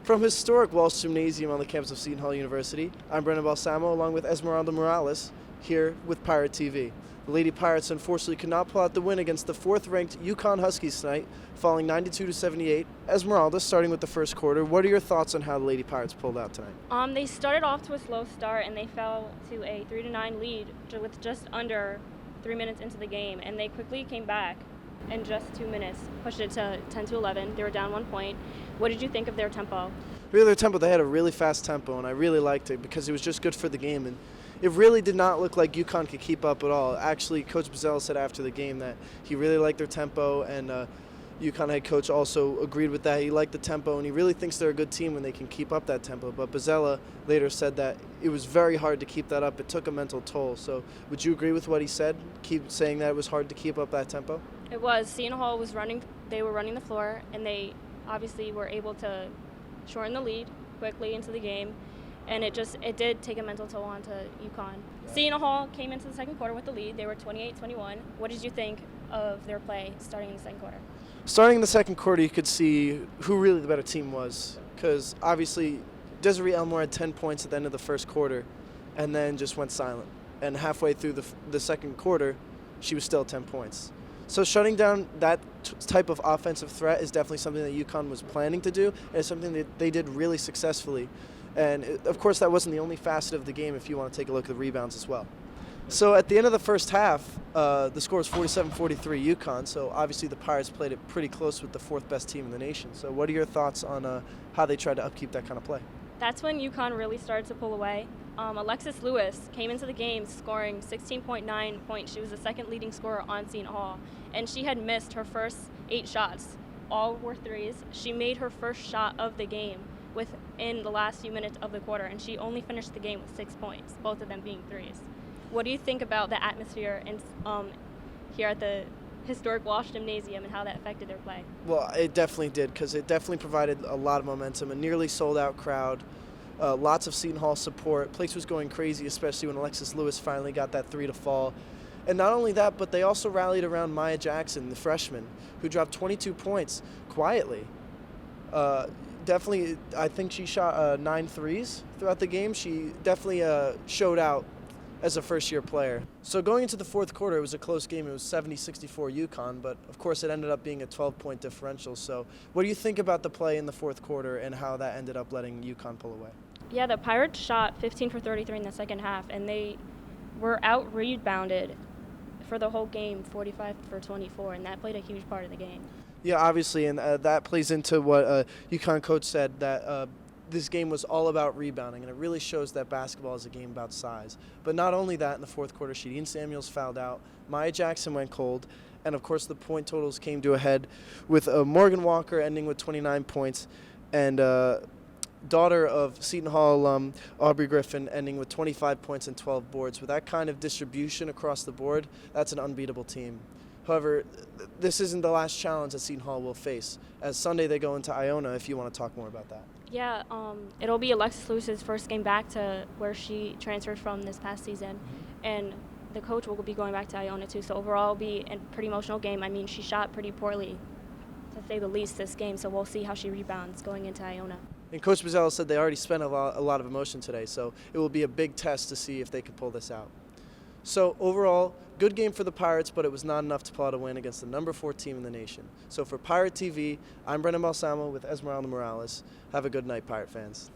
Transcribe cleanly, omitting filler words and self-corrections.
From historic Walsh Gymnasium on the campus of Seton Hall University, I'm Balsamo along with Esmeralda Morales, here with Pirate TV. The Lady Pirates unfortunately could not pull out the win against the fourth-ranked UConn Huskies tonight, falling 92-78. Esmeralda, starting with the first quarter, what are your thoughts on how the Lady Pirates pulled out tonight? They started off to a slow start and they fell to a 3-9 lead with just under 3 minutes into the game, and they quickly came back in just 2 minutes, pushed it to 10-11. They were down 1 point. What did you think of their tempo? Really, their tempo, they had a really fast tempo, and I really liked it because it was just good for the game. And it really did not look like UConn could keep up at all. Actually, Coach Bozzella said after the game that he really liked their tempo, and UConn head coach also agreed with that. He liked the tempo, and he really thinks they're a good team when they can keep up that tempo. But Bozzella later said that it was very hard to keep that up. It took a mental toll. So would you agree with what he said, keep saying that it was hard to keep up that tempo? It was. Seton Hall was running. They were running the floor, and they obviously were able to shorten the lead quickly into the game. And it did take a mental toll onto UConn. Seton Hall came into the second quarter with the lead. They were 28-21. What did you think of their play starting in the second quarter? Starting in the second quarter, you could see who really the better team was, because obviously Desiree Elmore had 10 points at the end of the first quarter and then just went silent. And halfway through the second quarter, she was still at 10 points. So shutting down that type of offensive threat is definitely something that UConn was planning to do, and it's something that they did really successfully. And of course, that wasn't the only facet of the game if you want to take a look at the rebounds as well. So at the end of the first half, the score was 47-43 UConn, so obviously the Pirates played it pretty close with the fourth best team in the nation. So what are your thoughts on how they tried to upkeep that kind of play? That's when UConn really started to pull away. Alexis Lewis came into the game scoring 16.9 points. She was the second leading scorer on Seton Hall, and she had missed her first 8 shots. All were threes. She made her first shot of the game within the last few minutes of the quarter, and she only finished the game with 6 points, both of them being threes. What do you think about the atmosphere here at the historic Walsh Gymnasium and how that affected their play? Well, it definitely did, because it definitely provided a lot of momentum, a nearly sold-out crowd, lots of Seton Hall support. Place was going crazy, especially when Alexis Lewis finally got that three to fall. And not only that, but they also rallied around Maya Jackson, the freshman, who dropped 22 points quietly. Definitely, I think she shot 9 threes throughout the game. She definitely showed out as a first-year player. So going into the fourth quarter, it was a close game. It was 70-64 UConn, but of course it ended up being a 12-point differential. So what do you think about the play in the fourth quarter and how that ended up letting UConn pull away? Yeah, the Pirates shot 15 for 33 in the second half, and they were out-rebounded for the whole game, 45 for 24, and that played a huge part of the game. Yeah, obviously, and that plays into what UConn coach said, that this game was all about rebounding, and it really shows that basketball is a game about size. But not only that, in the fourth quarter, Shadeen Samuels fouled out, Maya Jackson went cold, and of course the point totals came to a head with Morgan Walker ending with 29 points, and daughter of Seton Hall alum Aubrey Griffin ending with 25 points and 12 boards. With that kind of distribution across the board, that's an unbeatable team. However, this isn't the last challenge that Seton Hall will face, as Sunday they go into Iona, if you want to talk more about that. Yeah, it'll be Alexis Lewis's first game back to where she transferred from this past season, and the coach will be going back to Iona too. So overall, it'll be a pretty emotional game. I mean, she shot pretty poorly, to say the least, this game. So we'll see how she rebounds going into Iona. And Coach Bozzella said they already spent a lot of emotion today, so it will be a big test to see if they can pull this out. So overall, good game for the Pirates, but it was not enough to pull out a win against the number 4 team in the nation. So for Pirate TV, I'm Balsamo with Esmeralda Morales. Have a good night, Pirate fans.